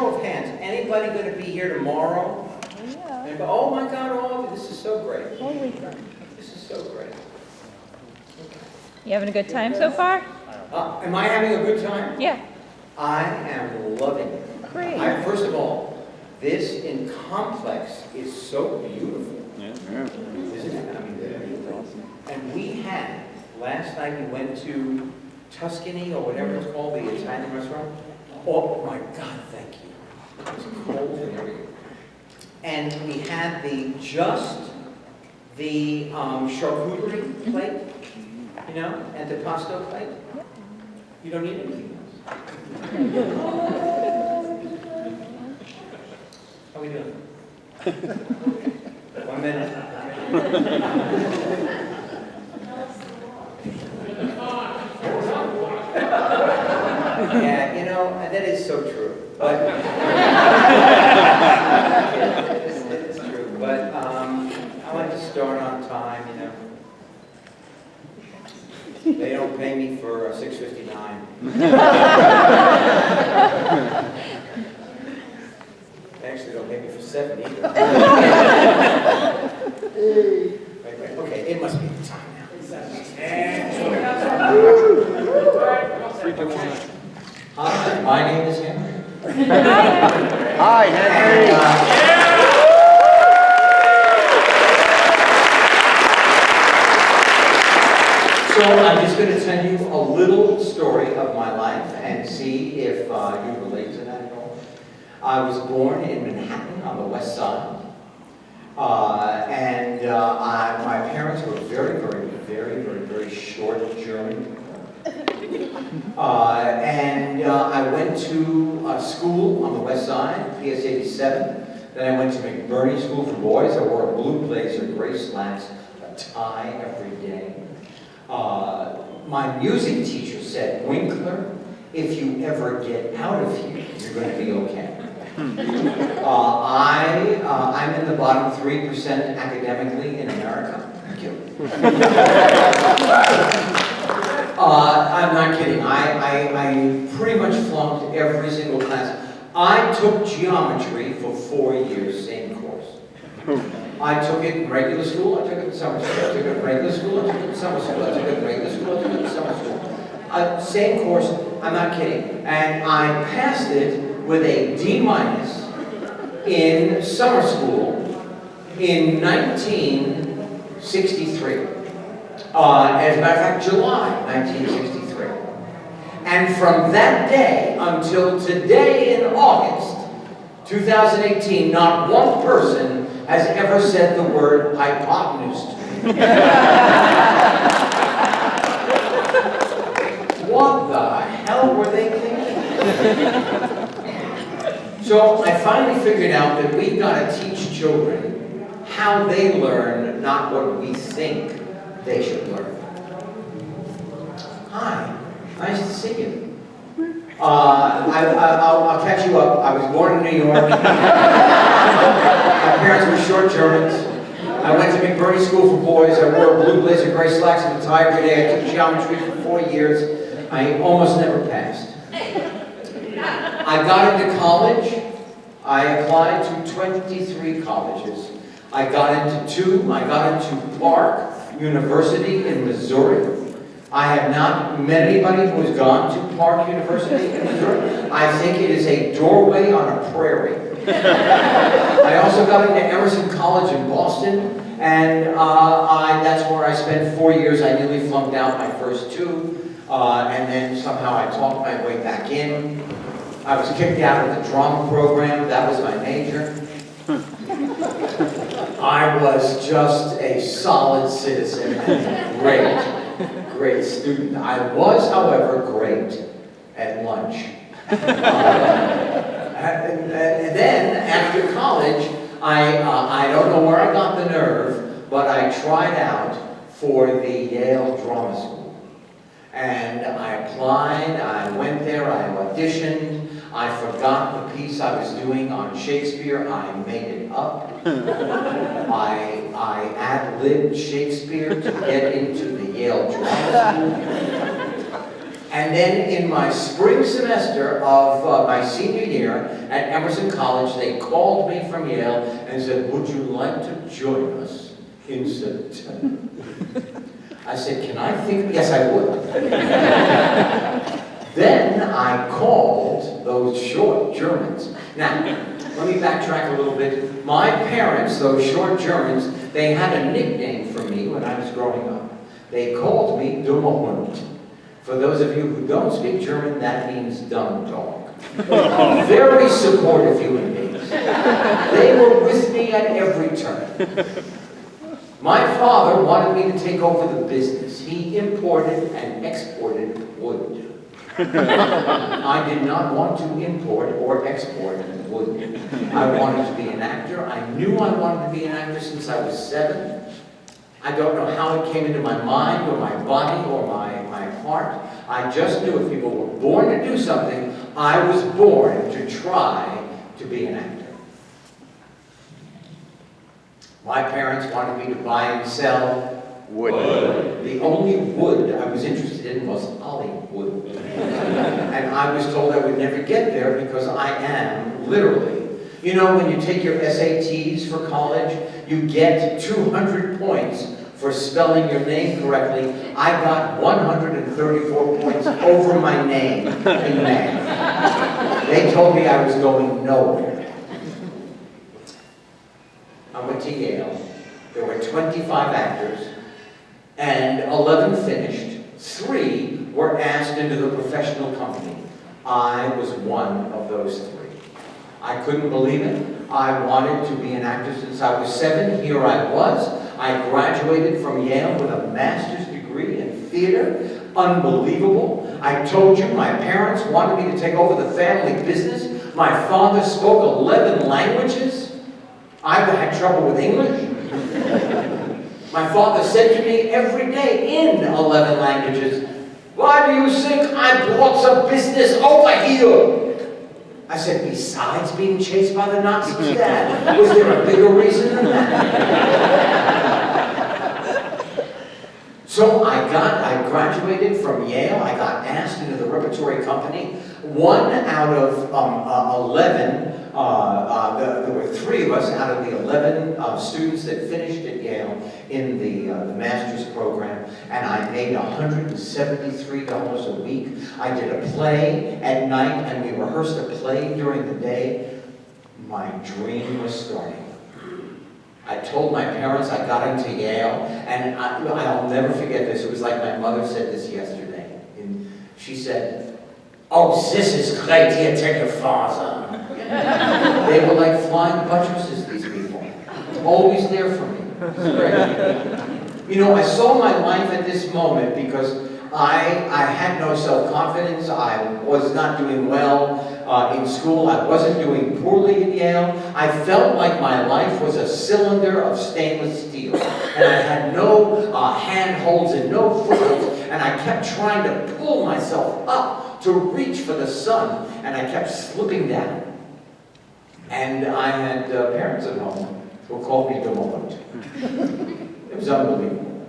show of hands, anybody going to be here tomorrow? Yeah. And go, oh my God, all of you, this is so great. Whole weekend. This is so great. You having a good time so far? Am I having a good time? Yeah. I am loving it. Great. First of all, this in complex is so beautiful. Yeah. Isn't it? I mean, and we had, last night we went to Tuscany or whatever it's called, the Italian restaurant. Oh my God, thank you. It was cold and everything. And we had the charcuterie plate, you know, antipasto plate. You don't need anything else. How we doing? 1 minute. Yeah, you know, that is so true. But it is true. But I like to start on time, you know. They don't pay me for $6.59. They actually don't pay me for $7 either. Wait. Okay, it must be the time now. Hi, my name is Henry. Hi, Henry. So I'm just going to tell you a little story of my life and see if you relate to that at all. I was born in Manhattan on the West Side. My parents were very short German. I went to school on the West Side, PS 87. Then I went to McBurney School for Boys. I wore a blue blazer, gray slacks, a tie every day. My music teacher said, Winkler, if you ever get out of here, you're going to be okay. I'm in the bottom 3% academically in America. Thank you. I'm not kidding. I pretty much flunked every single class. I took geometry for 4 years, same course. I took it in regular school, I took it in summer school, I took it in regular school, I took it in summer school, I took it in regular school, I took it in summer school. Same course, I'm not kidding. And I passed it with a D- in summer school in 1963. As a matter of fact, July 1963. And from that day until today in August 2018, not one person has ever said the word hypotenuse to me. What the hell were they thinking? So I finally figured out that we've got to teach children how they learn, not what we think they should learn. Hi, nice to see you. I'll catch you up. I was born in New York. My parents were short Germans. I went to McBurney School for Boys. I wore a blue blazer, gray slacks, and a tie every day. I took geometry for 4 years. I almost never passed. I got into college. I applied to 23 colleges. I got into 2. I got into Park University in Missouri. I have not met anybody who has gone to Park University in Missouri. I think it is a doorway on a prairie. I also got into Emerson College in Boston, and that's where I spent 4 years. I nearly flunked out my first 2, and then somehow I talked my way back in. I was kicked out of the drama program. That was my major. I was just a solid citizen and great student. I was, however, great at lunch. And then, after college, I don't know where I got the nerve, but I tried out for the Yale Drama School. And I applied, I went there, I auditioned, I forgot the piece I was doing on Shakespeare, I made it up. I ad-libbed Shakespeare to get into the Yale Drama School. And then in my spring semester of my senior year at Emerson College, they called me from Yale and said, would you like to join us in September? I said, can I think? Yes, I would. Then I called those short Germans. Now, let me backtrack a little bit. My parents, those short Germans, they had a nickname for me when I was growing up. They called me Dummer Hund. For those of you who don't speak German, that means dumb dog. Very supportive human beings. They were with me at every turn. My father wanted me to take over the business. He imported and exported wood. I did not want to import or export wood. I wanted to be an actor. I knew I wanted to be an actor since I was 7. I don't know how it came into my mind or my body or my heart. I just knew if people were born to do something, I was born to try to be an actor. My parents wanted me to buy and sell wood. The only wood I was interested in was Hollywood. And I was told I would never get there because I am literally. You know, when you take your SATs for college, you get 200 points for spelling your name correctly. I got 134 points over my name in math. They told me I was going nowhere. I went to Yale. There were 25 actors, and 11 finished. 3 were asked into the professional company. I was one of those 3. I couldn't believe it. I wanted to be an actor since I was 7. Here I was. I graduated from Yale with a master's degree in theater. Unbelievable. I told you my parents wanted me to take over the family business. My father spoke 11 languages. I had trouble with English. My father said to me every day in 11 languages, why do you think I brought some business over here? I said, besides being chased by the Nazis, Dad, was there a bigger reason than that? So I graduated from Yale. I got asked into the repertory company. 1 out of 11, there were 3 of us out of the 11 students that finished at Yale in the master's program, and I made $173 a week. I did a play at night, and we rehearsed a play during the day. My dream was starting. I told my parents I got into Yale, and I'll never forget this. It was like my mother said this yesterday. And she said, oh, this is great, here, tell your father. They were like flying buttresses, these people. Always there for me. It was great. You know, I saw my life at this moment because I had no self-confidence. I was not doing well in school. I wasn't doing poorly at Yale. I felt like my life was a cylinder of stainless steel. And I had no handholds and no footholds. And I kept trying to pull myself up to reach for the sun. And I kept slipping down. And I had parents at home who called me Dummer Hund. It was unbelievable.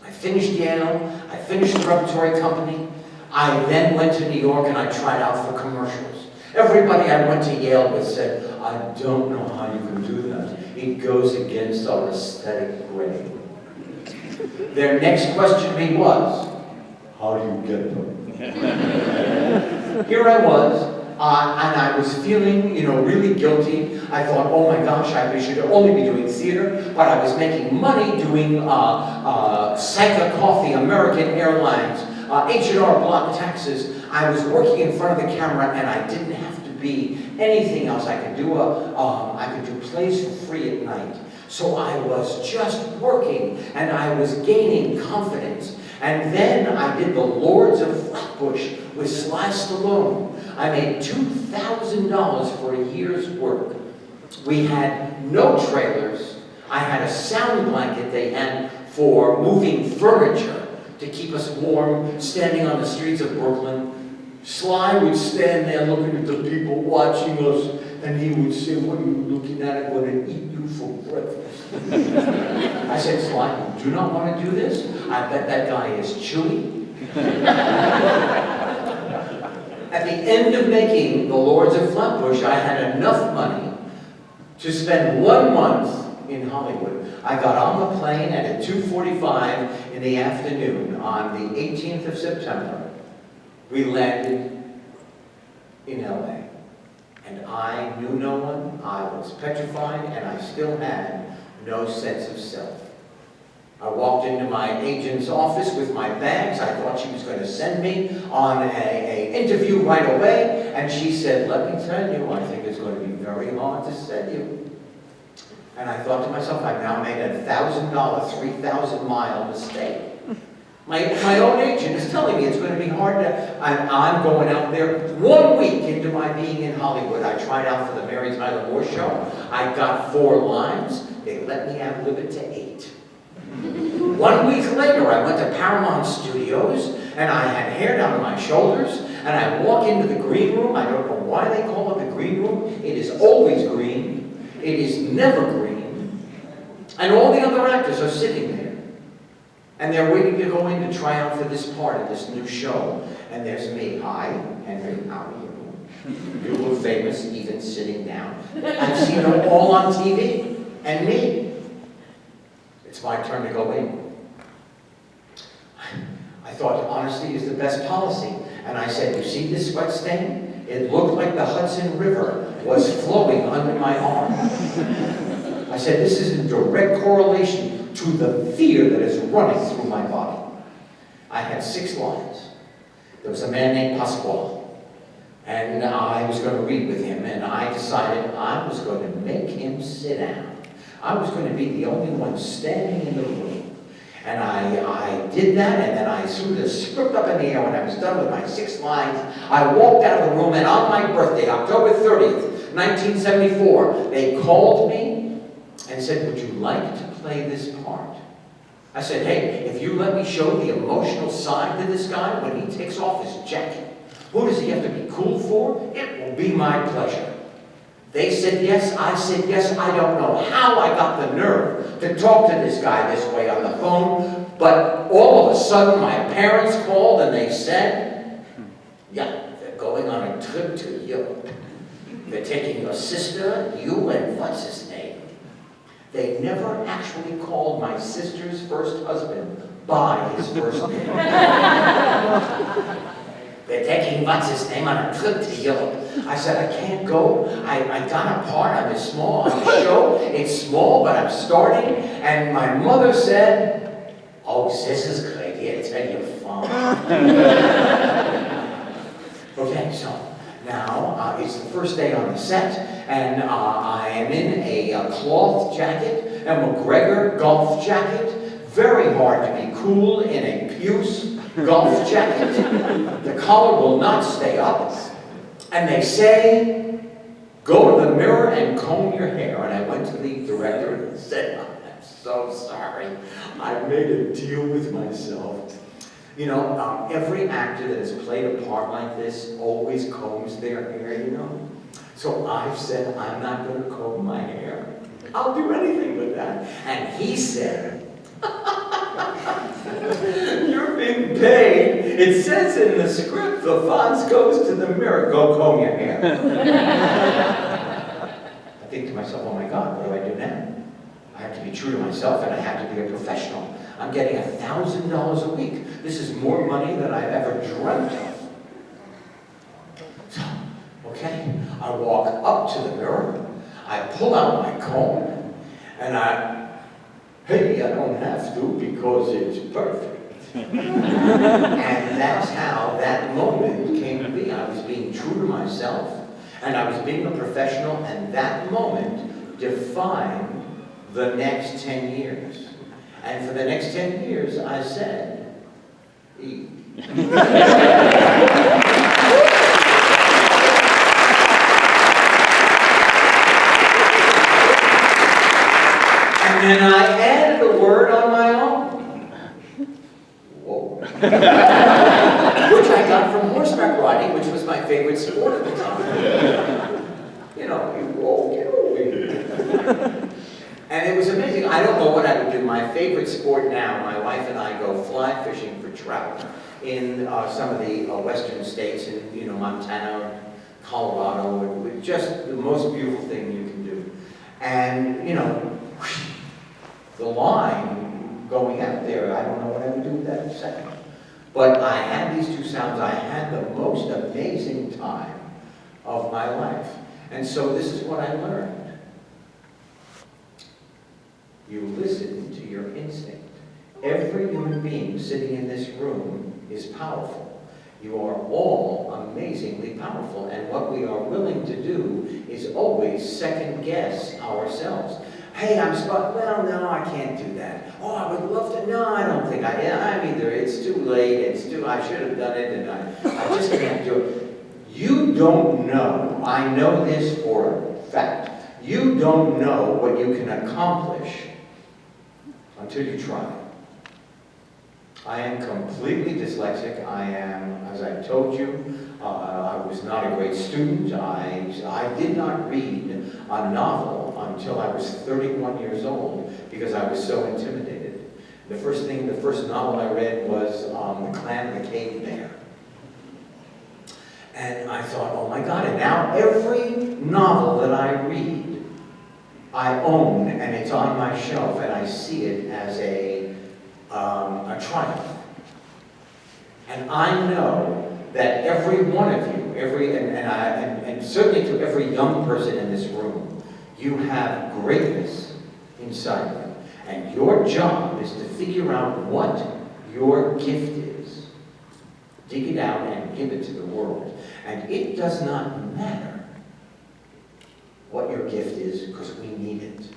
I finished Yale. I finished the repertory company. I then went to New York and I tried out for commercials. Everybody I went to Yale with said, I don't know how you can do that. It goes against our aesthetic grade. Their next question to me was, how do you get them? Here I was, and I was feeling, really guilty. I thought, oh my gosh, I should only be doing theater, but I was making money doing Sanka Coffee, American Airlines, H&R Block taxes. I was working in front of the camera, and I didn't have to be anything else. I could do plays for free at night. So I was just working, and I was gaining confidence. And then I did The Lords of Flatbush with Sly Stallone. I made $2,000 for a year's work. We had no trailers. I had a sound blanket they had for moving furniture to keep us warm, standing on the streets of Brooklyn. Sly would stand there looking at the people watching us, and he would say, what are you looking at? I'm going to eat you for breakfast. I said, Sly, you do not want to do this? I bet that guy is chewy. At the end of making The Lords of Flatbush, I had enough money to spend 1 month in Hollywood. I got on the plane, and at 2:45 in the afternoon on the 18th of September, we landed in LA. And I knew no one, I was petrified, and I still had no sense of self. I walked into my agent's office with my bags. I thought she was going to send me on an interview right away, and she said, "Let me tell you, I think it's going to be very hard to send you." And I thought to myself, I've now made a $1,000, 3,000-mile mistake. My own agent is telling me it's going to be hard to, I'm going out there. 1 week into my being in Hollywood, I tried out for the Mary Tyler Moore Show. I got 4 lines. They let me ad-lib it to 8. 1 week later, I went to Paramount Studios, and I had hair down to my shoulders, and I walk into the green room. I don't know why they call it the green room. It is always green. It is never green. And all the other actors are sitting there. And they're waiting to go in to try out for this part of this new show. And there's me. "Hi, Henry, how are you? You look famous, even sitting down. I've seen them all on TV. And me. It's my turn to go in." I thought honesty is the best policy. And I said, "You see this sweat stain? It looked like the Hudson River was flowing under my arm." I said, "This is in direct correlation to the fear that is running through my body." I had 6 lines. There was a man named Pasquale, and I was going to read with him, and I decided I was going to make him sit down. I was going to be the only one standing in the room. And I did that, and then I threw the script up in the air. When I was done with my 6 lines, I walked out of the room, and on my birthday, October 30th, 1974, they called me and said, "Would you like to play this part?" I said, "Hey, if you let me show the emotional side to this guy when he takes off his jacket, who does he have to be cool for? It will be my pleasure." They said yes, I said yes. I don't know how I got the nerve to talk to this guy this way on the phone, but all of a sudden my parents called and they said, "Yeah, they're going on a trip to Europe. They're taking your sister, you, and what's his name?" They never actually called my sister's first husband by his first name. "They're taking what's his name on a trip to Europe." I said, "I can't go. I got a part. I'm small on the show. It's small, but I'm starting." And my mother said, "Oh, this is great. Here, tell your father." Okay, so now it's the first day on the set, and I am in a cloth jacket, a McGregor golf jacket. Very hard to be cool in a puce golf jacket. The collar will not stay up. And they say, "Go to the mirror and comb your hair." And I went to the director and said, "I'm so sorry. I made a deal with myself." You know, every actor that has played a part like this always combs their hair, you know. So I've said, "I'm not going to comb my hair. I'll do anything with that." And he said, "You're being paid. It says in the script, the Fonz goes to the mirror. Go comb your hair." I think to myself, oh my God, what do I do now? I have to be true to myself, and I have to be a professional. I'm getting $1,000 a week. This is more money than I've ever dreamt of. So, okay, I walk up to the mirror. I pull out my comb, and hey, I don't have to because it's perfect. And that's how that moment came to be. I was being true to myself, and I was being a professional, and that moment defined the next 10 years. And for the next 10 years, I said, "Eat." And then I added a word on my own. Whoa. Which I got from horseback riding, which was my favorite sport at the time. You know, whoa, get over here. And it was amazing. I don't know what I would do. My favorite sport now, my wife and I go fly fishing for trout. in some of the western states, in Montana, Colorado, with just the most beautiful thing you can do. And the line going out there, I don't know what I would do with that in a second. But I had these two sounds. I had the most amazing time of my life. And so this is what I learned. You listen to your instinct. Every human being sitting in this room is powerful. You are all amazingly powerful. And what we are willing to do is always second guess ourselves. Hey, I'm smart. Well, no, I can't do that. Oh, I would love to. No, I don't think I'm either. It's too late. I should have done it, and I just can't do it. You don't know. I know this for a fact. You don't know what you can accomplish until you try. I am completely dyslexic. I am, as I told you, I was not a great student. I did not read a novel until I was 31 years old because I was so intimidated. The first novel I read was The Clan of the Cave Bear. And I thought, oh my God, and now every novel that I read, I own, and it's on my shelf, and I see it as a triumph. And I know that every one of you, and certainly to every young person in this room, you have greatness inside you. And your job is to figure out what your gift is. Dig it out and give it to the world. And it does not matter what your gift is, because we need it.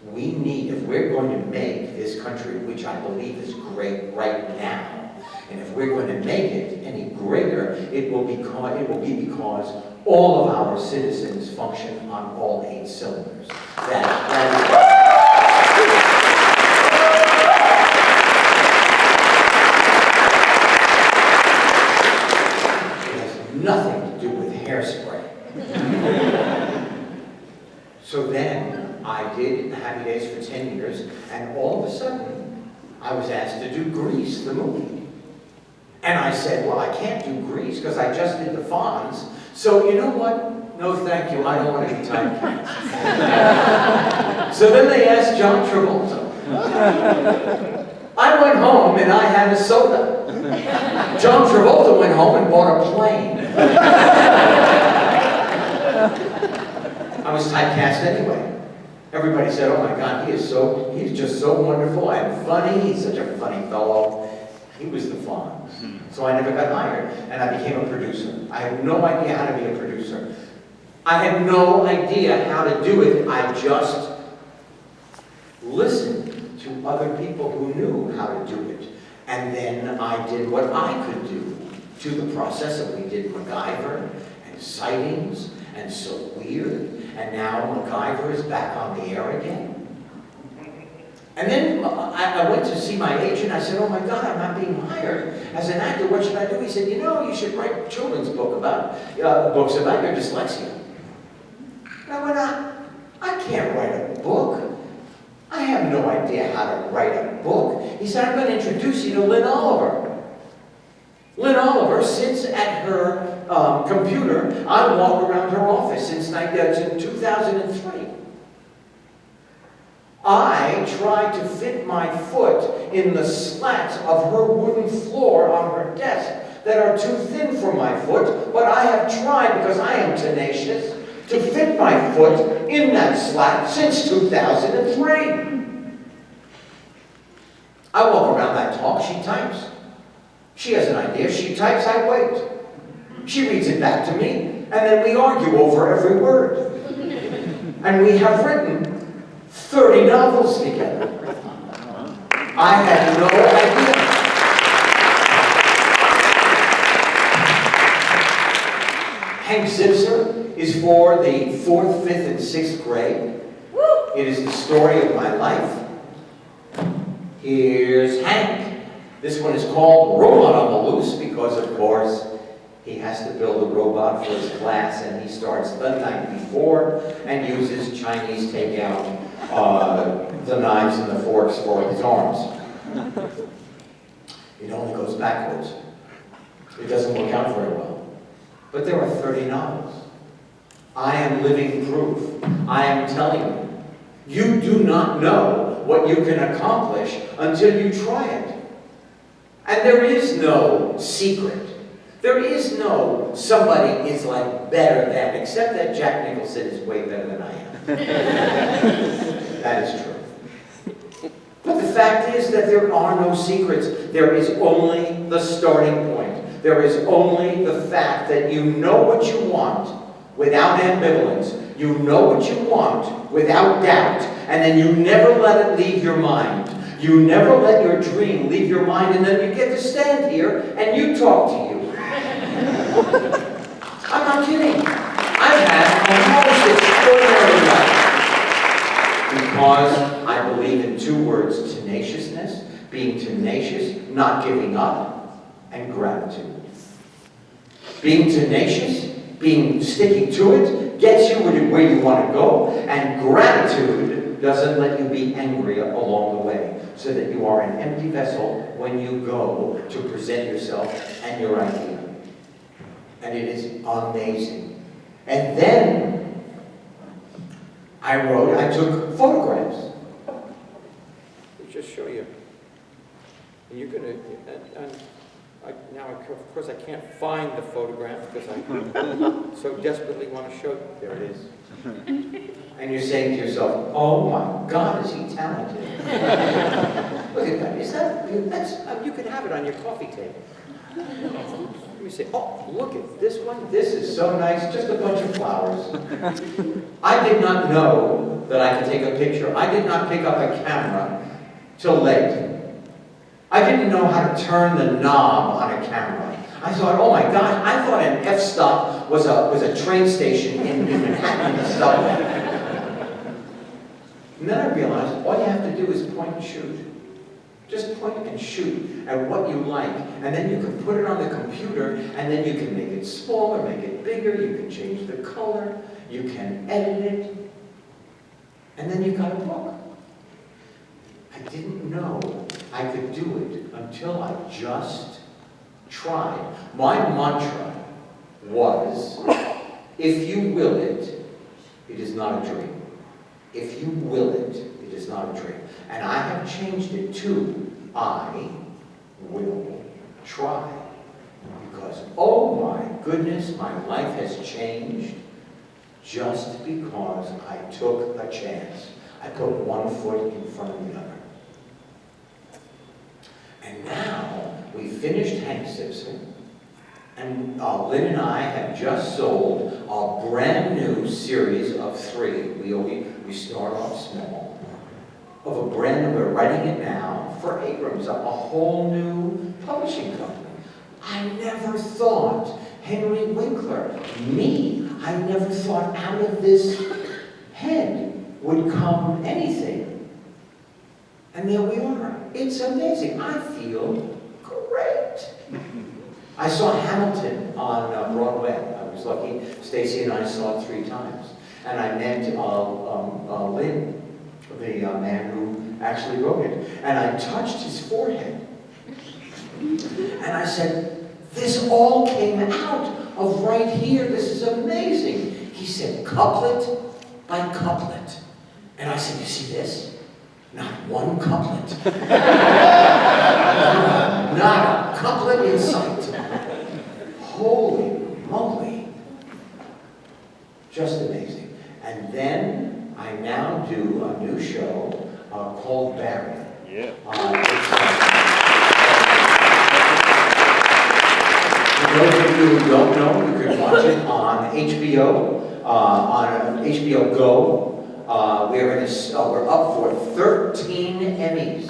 We need, if we're going to make this country, which I believe is great right now, and if we're going to make it any greater, it will be because all of our citizens function on all 8 cylinders. It has nothing to do with hairspray. So then I did Happy Days for 10 years, and all of a sudden I was asked to do Grease, the movie. And I said, well, I can't do Grease because I just did the Fonz. So you know what? No, thank you. I don't want to be typecast. So then they asked John Travolta. I went home and I had a soda. John Travolta went home and bought a plane. I was typecast anyway. Everybody said, oh my God, he's just so wonderful and funny. He's such a funny fellow. He was the Fonz. So I never got hired, and I became a producer. I had no idea how to be a producer. I had no idea how to do it. I just listened to other people who knew how to do it. And then I did what I could do to the process, and we did MacGyver and Sightings and So Weird, and now MacGyver is back on the air again. And then I went to see my agent. I said, oh my God, I'm not being hired as an actor. What should I do? He said, you should write children's books about your dyslexia. And I went, I can't write a book. I have no idea how to write a book. He said, I'm going to introduce you to Lynn Oliver. Lynn Oliver sits at her computer. I walk around her office since 2003. I tried to fit my foot in the slats of her wooden floor on her desk that are too thin for my foot, but I have tried, because I am tenacious, to fit my foot in that slat since 2003. I walk around, I talk, she types. She has an idea, she types, I wait. She reads it back to me, and then we argue over every word. And we have written 30 novels together. I had no idea. Hank Zipser is for the 4th, 5th, and 6th grade. It is the story of my life. Here's Hank. This one is called Robot on the Loose because, of course, he has to build a robot for his class, and he starts the night before and uses Chinese takeout, the knives and the forks for his arms. It only goes backwards. It doesn't work out very well. But there are 30 novels. I am living proof. I am telling you, you do not know what you can accomplish until you try it. And there is no secret. There is no somebody is like better than, except that Jack Nicholson is way better than I am. That is true. But the fact is that there are no secrets. There is only the starting point. There is only the fact that you know what you want without ambivalence. You know what you want without doubt. And then you never let it leave your mind. You never let your dream leave your mind. And then you get to stand here and you talk to you. I'm not kidding. I've had a most extraordinary life. Because I believe in two words: tenaciousness, being tenacious, not giving up, and gratitude. Being tenacious, sticking to it, gets you where you want to go, and gratitude doesn't let you be angry along the way, so that you are an empty vessel when you go to present yourself and your idea. And it is amazing. And then I took photographs. Let me just show you. And you're gonna, now of course I can't find the photograph because I so desperately want to show you. There it is. And you're saying to yourself, oh my God, is he talented? Look at that. You can have it on your coffee table. Let me say, oh, look at this one. This is so nice. Just a bunch of flowers. I did not know that I could take a picture. I did not pick up a camera till late. I didn't know how to turn the knob on a camera. I thought, oh my gosh, I thought an F-stop was a train station in Manhattan subway. And then I realized all you have to do is point and shoot. Just point and shoot at what you like. And then you can put it on the computer, and then you can make it smaller, make it bigger, you can change the color, you can edit it, and then you've got a book. I didn't know I could do it until I just tried. My mantra was, if you will it, it is not a dream. If you will it, it is not a dream. And I have changed it to, I will try. Because, oh my goodness, my life has changed just because I took a chance. I put one foot in front of the other. And now, we finished Hank Simpson, and Lynn and I have just sold a brand new series of 3. We start off small. Of a brand new, we're writing it now for Abrams, a whole new publishing company. I never thought Henry Winkler, I never thought out of this head would come anything. And there we are. It's amazing. I feel great. I saw Hamilton on Broadway. I was lucky. Stacy and I saw it 3 times. And I met Lynn, the man who actually wrote it. And I touched his forehead. And I said, this all came out of right here. This is amazing. He said, couplet by couplet. And I said, you see this? Not one couplet. Not a couplet in sight. Holy moly. Just amazing. And then I now do a new show called Barry. Yeah. For those of you who don't know, you can watch it on HBO, on HBO Go. We're up for 13 Emmys.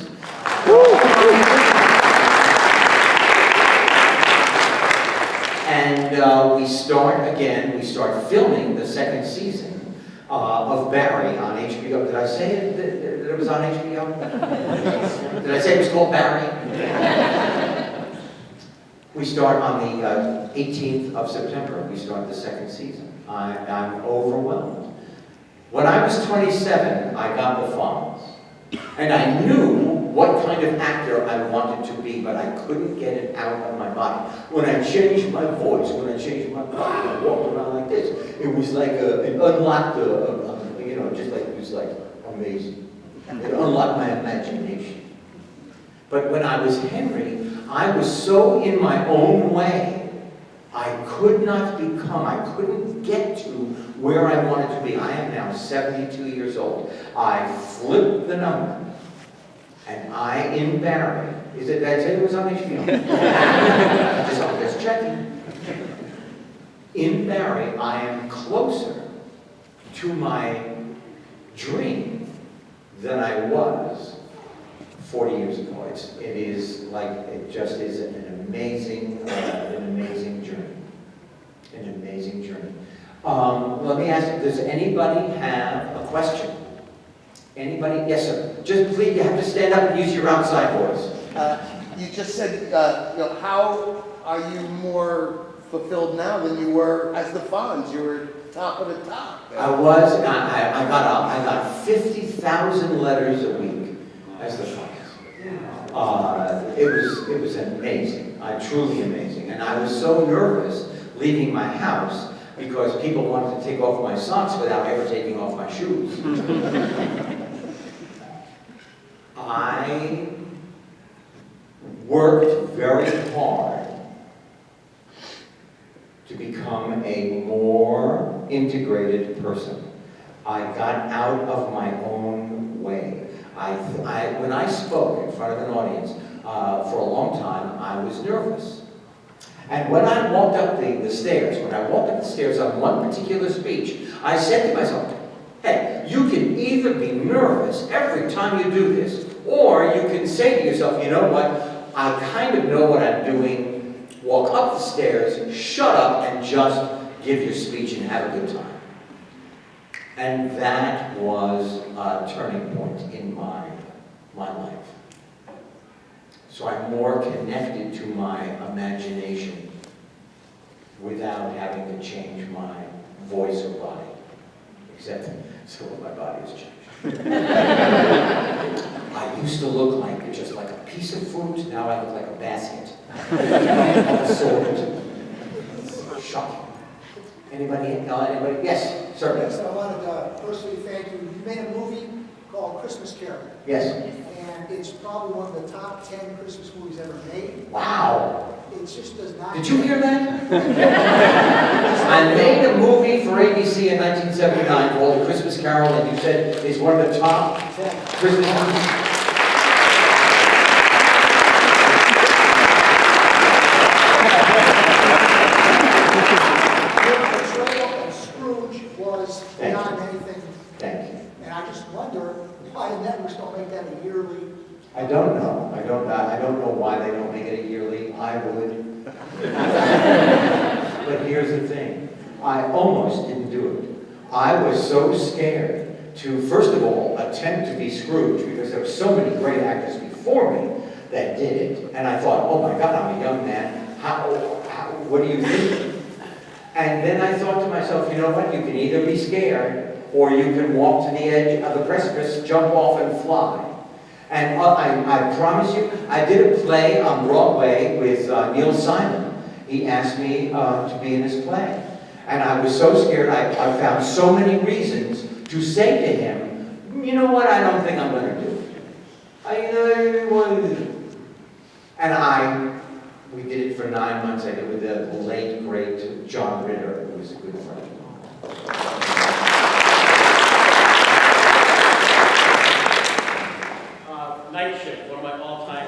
And we start filming the 2nd season of Barry on HBO. Did I say it, that it was on HBO? Did I say it was called Barry? We start on the 18th of September. We start the 2nd season. I'm overwhelmed. When I was 27, I got the Fonz. And I knew what kind of actor I wanted to be, but I couldn't get it out of my body. When I changed my voice, when I changed my body, I walked around like this. It was like it unlocked just like it was like amazing. It unlocked my imagination. But when I was Henry, I was so in my own way, I couldn't get to where I wanted to be. I am now 72 years old. I flipped the number, and in Barry, did I say it was on HBO? Just checking. In Barry, I am closer to my dream than I was 40 years ago. It just is an amazing journey. An amazing journey. Let me ask, does anybody have a question? Anybody? Yes, sir. Just please, you have to stand up and use your outside voice. You just said, how are you more fulfilled now than you were as the Fonz? You were top of the top. I got 50,000 letters a week as the Fonz. It was amazing, truly amazing. And I was so nervous leaving my house because people wanted to take off my socks without ever taking off my shoes. I worked very hard to become a more integrated person. I got out of my own way. When I spoke in front of an audience for a long time, I was nervous. And when I walked up the stairs, on one particular speech, I said to myself, hey, you can either be nervous every time you do this, or you can say to yourself, you know what, I kind of know what I'm doing, walk up the stairs, shut up, and just give your speech and have a good time. And that was a turning point in my life. So I'm more connected to my imagination without having to change my voice or body, except so my body has changed. I used to look like just like a piece of fruit. Now I look like a basket of a sort. Shocking. Anybody? Yes, sir. Yes, I wanted to personally thank you. You made a movie called Christmas Carol. Yes. And it's probably one of the top 10 Christmas movies ever made. Wow. It just does not... Did you hear that? I made a movie for ABC in 1979 called The Christmas Carol, and you said it's one of the top Christmas movies. Beyond anything. Thank you. And I just wonder why the networks don't make that a yearly. I don't know. I don't know why they don't make it a yearly. I would. But here's the thing. I almost didn't do it. I was so scared to, first of all, attempt to be Scrooge because there were so many great actors before me that did it. And I thought, oh my God, I'm a young man. What do you think? And then I thought to myself, you know what, you can either be scared or you can walk to the edge of the precipice, jump off and fly. And I promise you, I did a play on Broadway with Neil Simon. He asked me to be in his play. And I was so scared, I found so many reasons to say to him, you know what, I don't think I'm going to do it. We did it for 9 months. I did it with the late, great John Ritter, who was a good friend. Night Shift, one of my all-time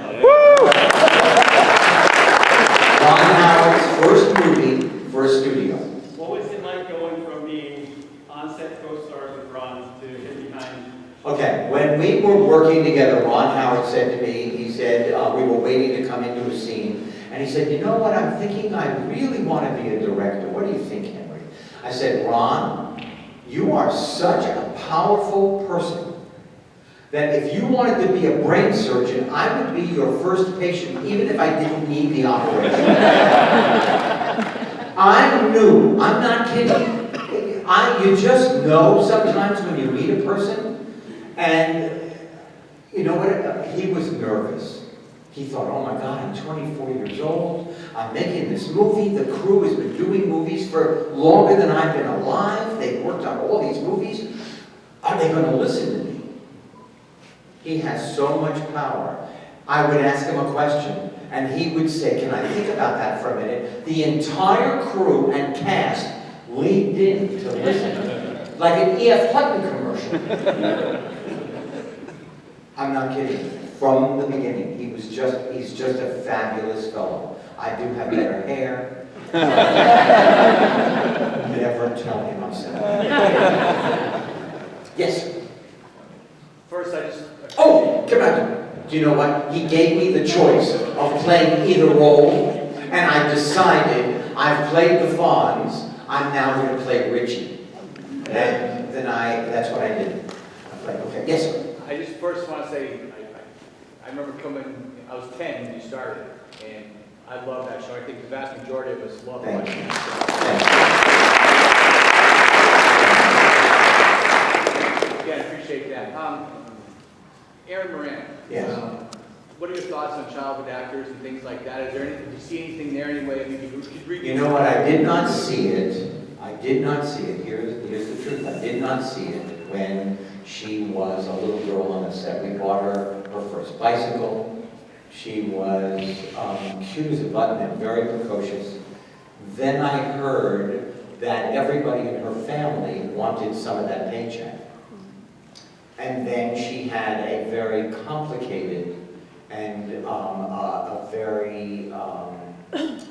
Ron Howard's first movie for a studio. What was it like going from being on-set co-stars with Ron to him behind? Okay, when we were working together, Ron Howard said to me, he said, we were waiting to come into a scene, and he said, you know what, I'm thinking I really want to be a director. What do you think, Henry? I said, Ron, you are such a powerful person that if you wanted to be a brain surgeon, I would be your first patient, even if I didn't need the operation. I knew, I'm not kidding. You just know sometimes when you meet a person, and You know what? He was nervous. He thought, oh my God, I'm 24 years old. I'm making this movie. The crew has been doing movies for longer than I've been alive. They've worked on all these movies. Are they going to listen to me? He has so much power. I would ask him a question, and he would say, can I think about that for a minute? The entire crew and cast leaned in to listen, like an E.F. Hutton commercial. I'm not kidding. From the beginning, he's just a fabulous fellow. I do have better hair. Never tell him I'm sad. Yes? First, I just... Oh, come on. Do you know what? He gave me the choice of playing either role, and I decided I've played the Fonz, I'm now going to play Richie. And then that's what I did. I played, okay, yes, sir. I just first want to say, I remember coming, I was 10 when you started, and I love that show. I think the vast majority of us love Thank watching you. it. Again, appreciate that. Aaron Moran. Yes. What are your thoughts on childhood actors and things like that? Is there anything, do you see anything there anyway? I mean, you could read. You know what? I did not see it. I did not see it. Here's the truth. I did not see it when she was a little girl on the set. We bought her first bicycle. She was cute as a button and very precocious. Then I heard that everybody in her family wanted some of that paycheck. And then she had a very complicated and a very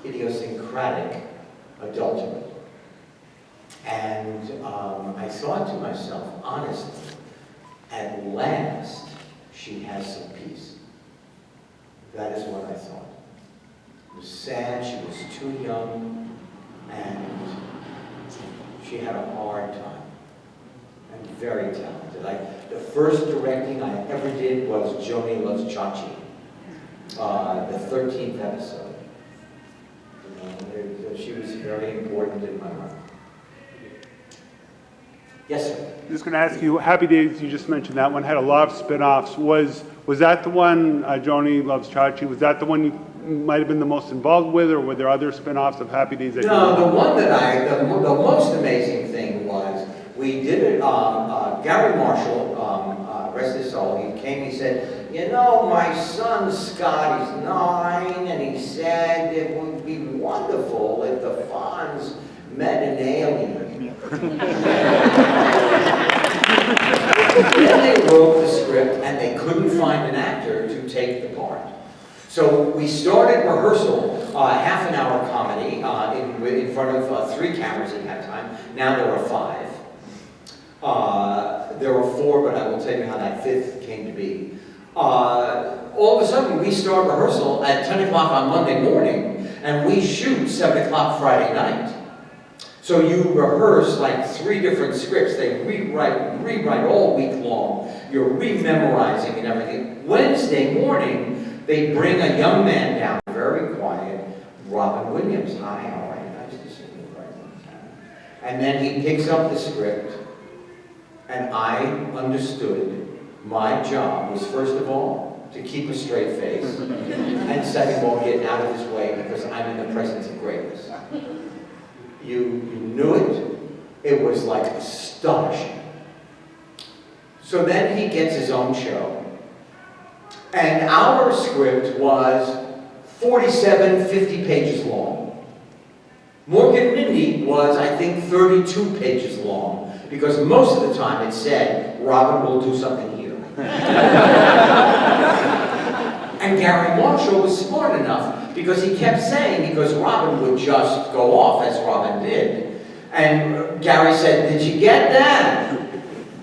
idiosyncratic adulthood. And I thought to myself, honestly, at last she has some peace. That is what I thought. It was sad, she was too young, and she had a hard time. And very talented. The first directing I ever did was Joni Loves Chachi, the 13th episode. She was very important in my life. Yes, sir. I'm just going to ask you, Happy Days, you just mentioned that one, had a lot of spin-offs. Was that the one, Joni Loves Chachi, was that the one you might have been the most involved with, or were there other spin-offs of Happy Days? No, the one that the most amazing thing was, we did it, Gary Marshall, rest his soul, he came, he said, you know, my son Scott is 9, and he said it would be wonderful if the Fonz met an alien. Then they wrote the script, and they couldn't find an actor to take the part. So we started rehearsal, half an hour comedy, in front of 3 cameras at that time. Now there are 5. There were 4, but I will tell you how that 5th came to be. All of a sudden, we start rehearsal at 10 o'clock on Monday morning, and we shoot 7 o'clock Friday night. So you rehearse like 3 different scripts. They rewrite all week long. You're rememorizing and everything. Wednesday morning, they bring a young man down, very quiet, Robin Williams. Hi, how are you? Nice to see you. And then he picks up the script, and I understood my job was, first of all, to keep a straight face, and second of all, get out of his way because I'm in the presence of greatness. You knew it. It was like astonishing. So then he gets his own show. And our script was 47, 50 pages long. Morgan Mindy was, I think, 32 pages long, because most of the time it said, Robin will do something here. And Gary Marshall was smart enough, because he kept saying, because Robin would just go off, as Robin did. And Gary said, did you get that?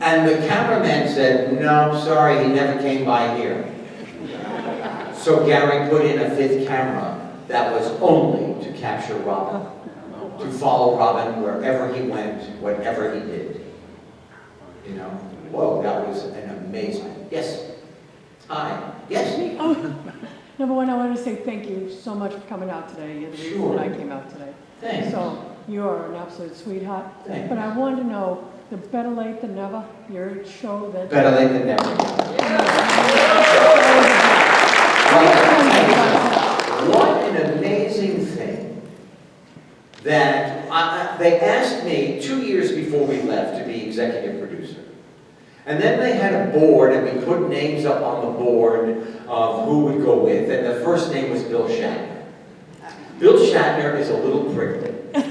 And the cameraman said, no, sorry, he never came by here. So Gary put in a 5th camera that was only to capture Robin, to follow Robin wherever he went, whatever he did. You know? Whoa, that was an amazement. Yes? Hi. Yes? Number one, I want to say thank you so much for coming out today. You're the reason I came out today. Thanks. So you are an absolute sweetheart. Thanks. But I wanted to know, the Better Late Than Never, your show that... Better late than never. What an amazing thing that they asked me 2 years before we left to be executive producer. And then they had a board, and we put names up on the board of who would go with, and the first name was Bill Shatner. Bill Shatner is a little prickly. Bill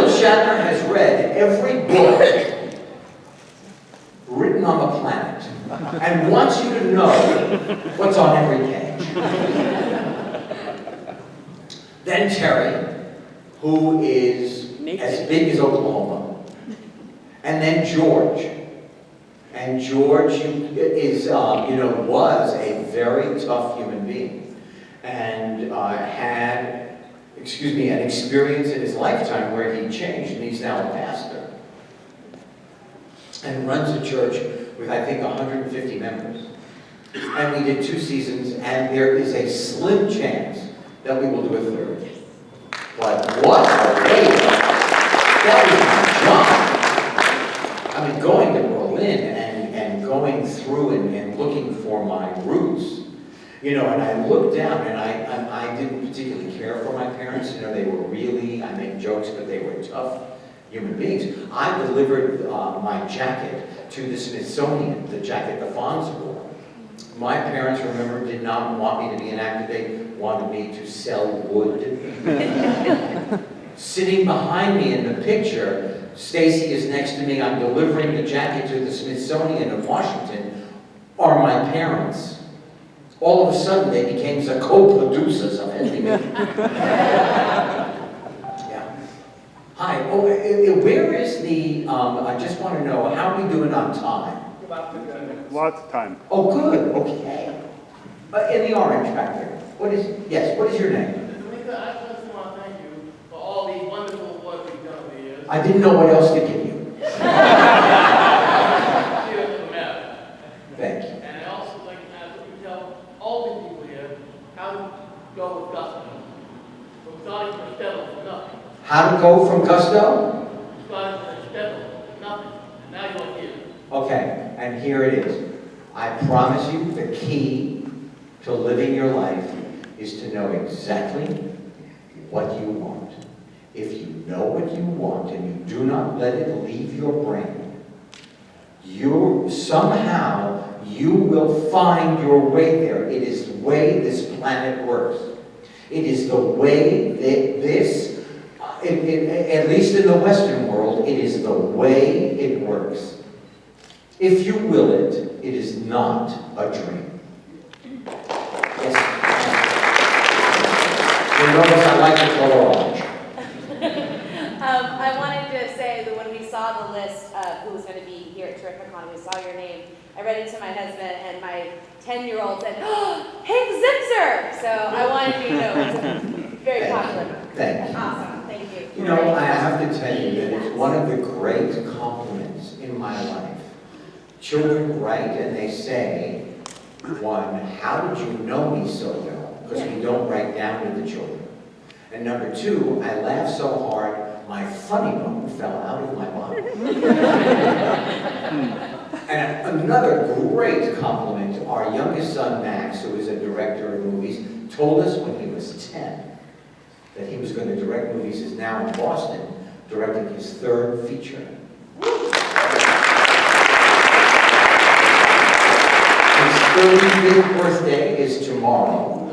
Shatner has read every book written on the planet and wants you to know what's on every page. Then Terry, who is as big as Oklahoma. And then George. And George is, was a very tough human being. And had, an experience in his lifetime where he changed, and he's now a pastor. And runs a church with, I think, 150 members. And we did 2 seasons, and there is a slim chance that we will do a third. But what a way! That was my job. I mean, going to Berlin and going through and looking for my roots. And I looked down, and I didn't particularly care for my parents. They were really, I make jokes, but they were tough human beings. I delivered my jacket to the Smithsonian, the jacket the Fonz wore. My parents, remember, did not want me to be an actor. They wanted me to sell wood. Sitting behind me in the picture, Stacy is next to me, I'm delivering the jacket to the Smithsonian of Washington, are my parents. All of a sudden, they became the co-producers of everything. Yeah. Hi. Oh, where is the, I just want to know, how are we doing on time? About 15 minutes. Lots of time. Oh, good. Okay. In the orange back there. What is your name? Mr. I just want to thank you for all the wonderful work you've done over the years. I didn't know what else to give you. Thank you. And I also like to ask that you tell all the people here how to go with gusto. From starting from Stella to nothing. How to go from gusto? Starting from Stella to nothing. And now you're here. Okay, and here it is. I promise you the key to living your life is to know exactly what you want. If you know what you want and you do not let it leave your brain, somehow you will find your way there. It is the way this planet works. It is the way that at least in the Western world, it is the way it works. If you will it, it is not a dream. Yes. You notice I like the color orange. I wanted to say that when we saw the list of who was going to be here at TerrifiCon, we saw your name. I read it to my husband, and my 10-year-old said, "Oh, Hank Zipser!" So I wanted you to know it's very popular. Thank you. Awesome. Thank you. I have to tell you that it's one of the great compliments in my life. Children write and they say, one, how did you know me so well? Because we don't write down to the children. And number two, I laughed so hard, my funny bone fell out of my body. And another great compliment, our youngest son, Max, who is a director of movies, told us when he was 10 that he was going to direct movies, is now in Boston, directing his 3rd feature. His 35th birthday is tomorrow.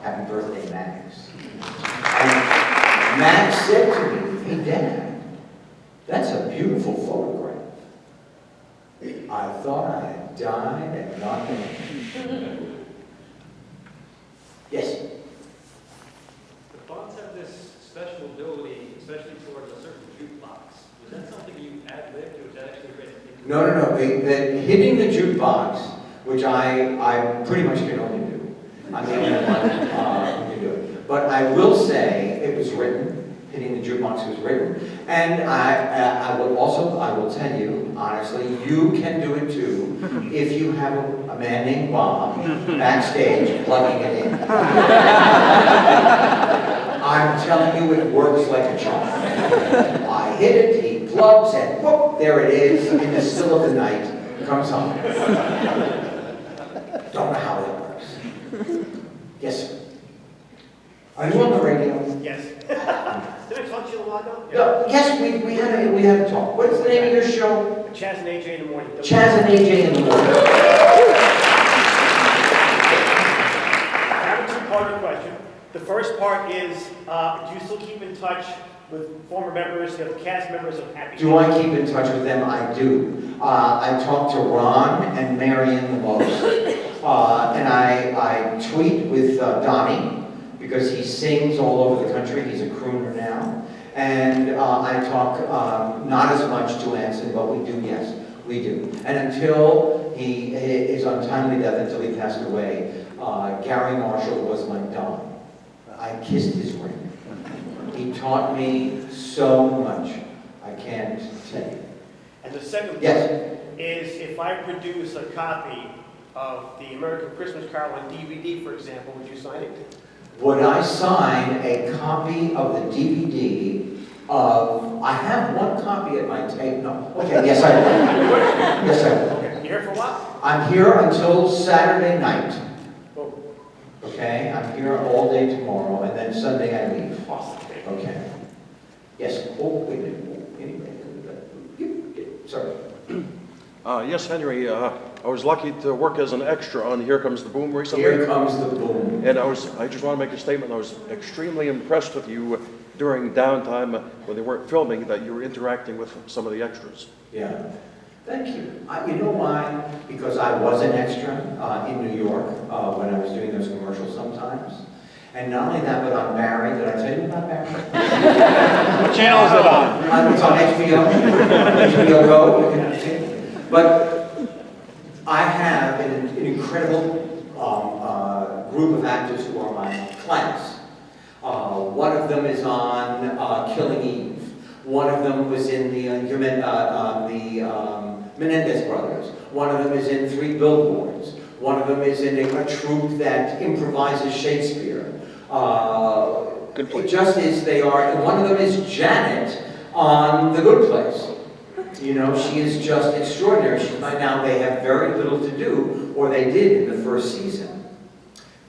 Happy birthday, Max. And Max said to me, "Hey, Dad, that's a beautiful photograph." I thought I had died and not been. Yes? The Fonz have this special ability, especially towards a certain jukebox. Was that something you ad-libbed, or was that actually written? No. The hitting the jukebox, which I pretty much can only do. I'm the only one who can do it. But I will say it was written. Hitting the jukebox was written. And I will tell you, honestly, you can do it too if you have a man named Bob backstage plugging it in. I'm telling you, it works like a charm. I hit it, he plugs, and whoop, there it is in the still of the night. comes home. Don't know how that works. Yes, sir. Are you on the radio? Yes. Did I talk to you a while ago? No, yes, we had a talk. What's the name of your show? Chaz and AJ in the morning. Chaz and AJ in the morning. I have a two-part question. The first part is, do you still keep in touch with former members, you know, cast members of Happy Do I keep in touch with them? I do. I talk to Ron and Marion the most. And I tweet with Donnie, because he sings all over the country. He's a crooner now. And I talk not as much to Anson, but we do, yes, we do. And until his untimely death, until he passed away, Gary Marshall was my Don. I kissed his ring. He taught me so much. I can't tell you. And the second part Yes. is, if I produce a copy of the American Christmas Carol on DVD, for example, would you sign it? Would I sign a copy of the DVD of, I have one copy at my tape, no. Okay, yes I will. Yes I will. Okay. You here for a while? I'm here until Saturday night. Oh. Okay, I'm here all day tomorrow, and then Sunday I leave. Awesome. Okay. Yes, oh, wait a minute. Anyway, sorry. Yes, Henry, I was lucky to work as an extra on Here Comes the Boom recently. Here comes the boom. And I just want to make a statement. I was extremely impressed with you during downtime when they weren't filming, that you were interacting with some of the extras. Yeah. Thank you. You know why? Because I was an extra in New York when I was doing those commercials sometimes. And not only that, but on Barry. Did I tell you about Barry? What channel is it on? It's on HBO. HBO Go. You can see it. But I have an incredible group of actors who are my class. One of them is on Killing Eve. One of them was in the Menendez Brothers. One of them is in 3 Billboards. One of them is in a troupe that improvises Shakespeare. Good place. Just as they are, and one of them is Janet on The Good Place. You know, she is just extraordinary. By now they have very little to do, or they did in the first season.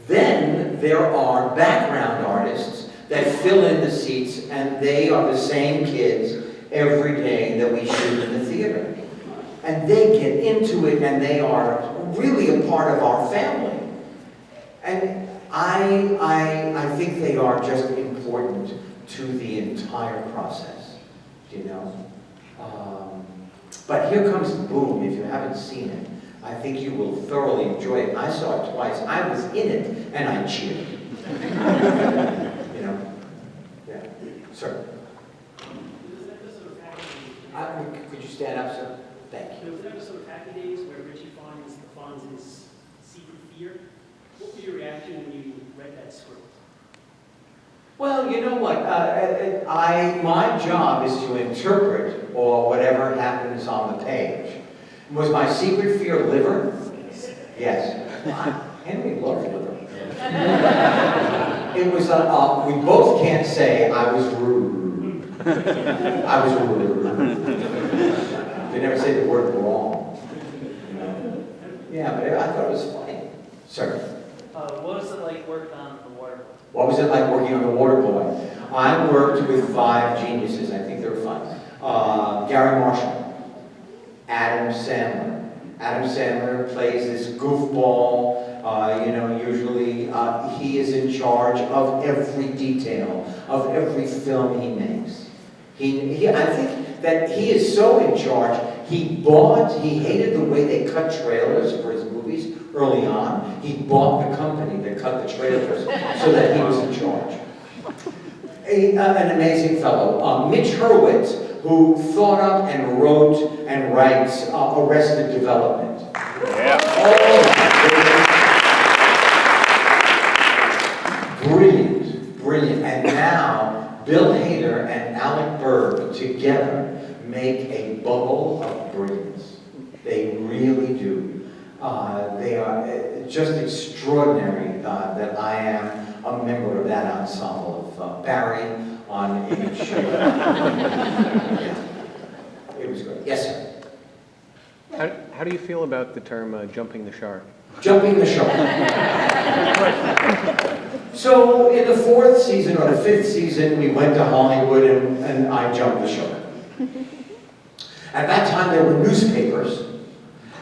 Then there are background artists that fill in the seats, and they are the same kids every day that we shoot in the theater. And they get into it, and they are really a part of our family. And I think they are just important to the entire process, you know. But Here Comes the Boom, if you haven't seen it, I think you will thoroughly enjoy it. I saw it twice. I was in it, and I cheered. You know? Yeah. Sir. Could you stand up, sir? Thank you. There was an episode of Happy Days where Richie finds the Fonz's secret fear. What was your reaction when you read that script? Well, you know what? My job is to interpret or whatever happens on the page. Was my secret fear liver? Yes. Henry loves liver. It was, we both can't say I was rude. I was rude. They never say the word wrong. You know? Yeah, but I thought it was funny. Sir. What was it like working on The Water Boy? What was it like working on The Water Boy? I worked with 5 geniuses. I think they were 5. Gary Marshall, Adam Sandler. Adam Sandler plays this goofball. You know, usually he is in charge of every detail of every film he makes. I think that he is so in charge. He hated the way they cut trailers for his movies early on. He bought the company that cut the trailers so that he was in charge. An amazing fellow. Mitch Hurwitz, who thought up and wrote and writes Arrested Development. Yeah. Brilliant, brilliant. And now, Bill Hader and Alec Berg together make a bubble of brilliance. They really do. They are just extraordinary that I am a member of that ensemble of Barry on each. Yeah. It was good. Yes, sir. How do you feel about the term jumping the shark? Jumping the shark. So in the 4th season or the 5th season, we went to Hollywood and I jumped the shark. At that time, there were newspapers,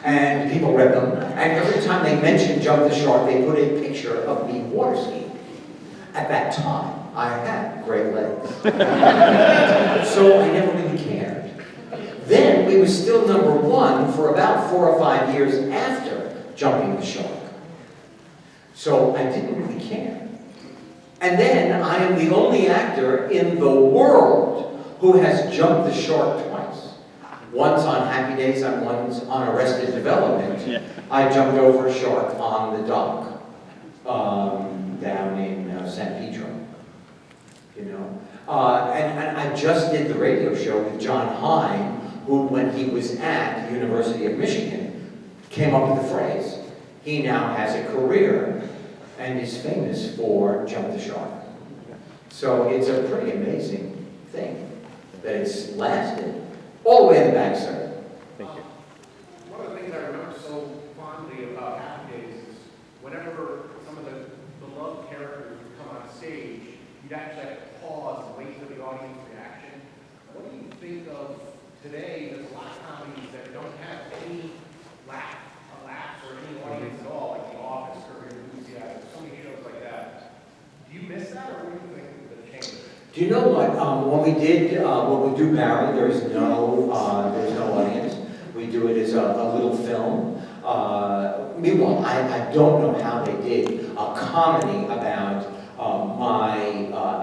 and people read them, and every time they mentioned jump the shark, they put a picture of me water skiing. At that time, I had great legs. So I never really cared. Then we were still #1 for about 4 or 5 years after jumping the shark. So I didn't really care. And then I am the only actor in the world who has jumped the shark twice. Once on Happy Days and once on Arrested Development. Yeah. I jumped over a shark on the dock down in San Pedro. You know, and I just did the radio show with John Hine, who, when he was at the University of Michigan, came up with the phrase. He now has a career and is famous for Jump the Shark. So it's a pretty amazing thing that it's lasted all the way in the back, sir. Thank you. One of the things I remember so fondly about Happy Days is whenever some of the beloved characters would come on stage, you'd actually have to pause and wait for the audience reaction. What do you think of today? There's a lot of comedies that don't have any laughs or any audience at all, like The Office, Curb Your Enthusiasm, so many shows like that. Do you miss that, or what do you think that changed? Do you know what? When we do Barry, there's no audience. We do it as a little film. Meanwhile, I don't know how they did a comedy about my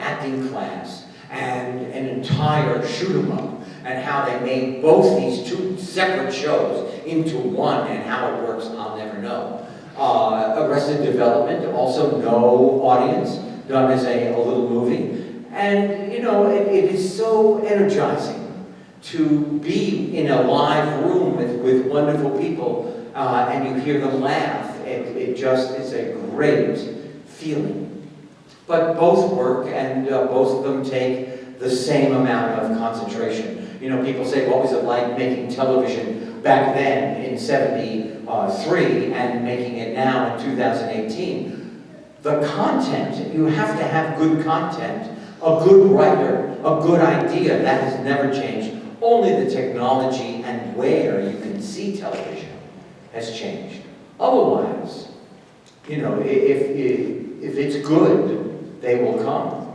acting class and an entire shoot 'em up, and how they made both these two separate shows into one, and how it works, I'll never know. Arrested Development, also no audience, done as a little movie. And, you know, it is so energizing to be in a live room with wonderful people, and you hear them laugh. It's a great feeling. But both work, and both of them take the same amount of concentration. You know, people say, what was it like making television back then in '73 and making it now in 2018? The content, you have to have good content, a good writer, a good idea. That has never changed. Only the technology and where you can see television has changed. Otherwise, you know, if it's good, they will come.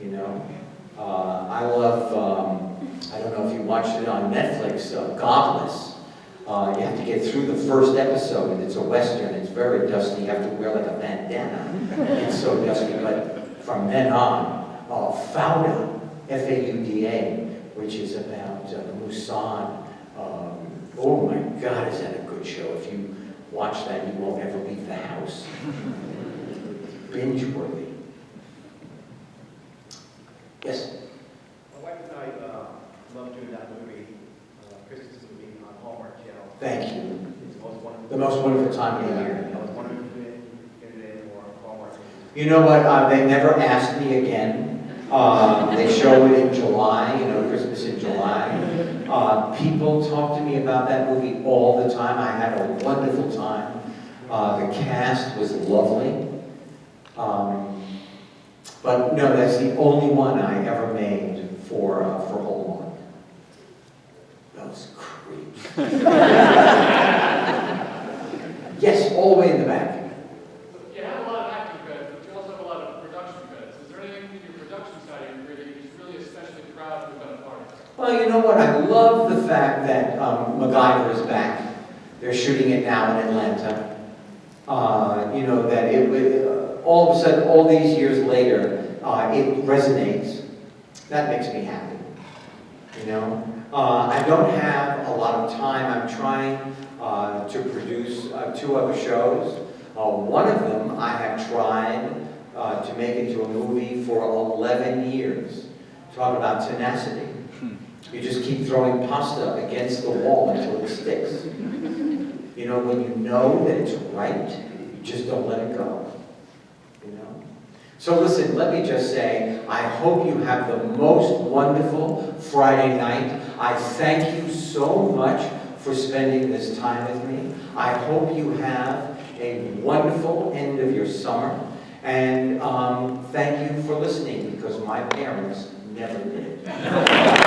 You know, I love. I don't know if you watched it on Netflix, Godless. You have to get through the first episode, and it's a Western. It's very dusty. You have to wear like a bandana. It's so dusty. But from then on, Fauda, F-A-U-D-A, which is about Musan. Oh my God, is that a good show? If you watch that, you won't ever leave the house. Binge-worthy. Yes? My wife and I loved doing that movie, Christmas movie on Hallmark Channel. Thank you. It's the most wonderful. The most wonderful time of the year. I was wondering if you get it anymore on Hallmark. You know what? They never asked me again. They show it in July, you know, Christmas in July. People talk to me about that movie all the time. I had a wonderful time. The cast was lovely. But no, that's the only one I ever made for Hallmark. Those creeps. Yes, all the way in the back. You have a lot of acting credits, but you also have a lot of production credits. Is there anything in your production side of your career that you're just really especially proud to have been a part of? Well, you know what? I love the fact that MacGyver is back. They're shooting it now in Atlanta. You know, that all of a sudden, all these years later, it resonates. That makes me happy. You know? I don't have a lot of time. I'm trying to produce 2 other shows. One of them I have tried to make into a movie for 11 years. Talk about tenacity. You just keep throwing pasta against the wall until it sticks. You know, when you know that it's right, you just don't let it go. You know? So listen, let me just say, I hope you have the most wonderful Friday night. I thank you so much for spending this time with me. I hope you have a wonderful end of your summer. And thank you for listening, because my parents never did.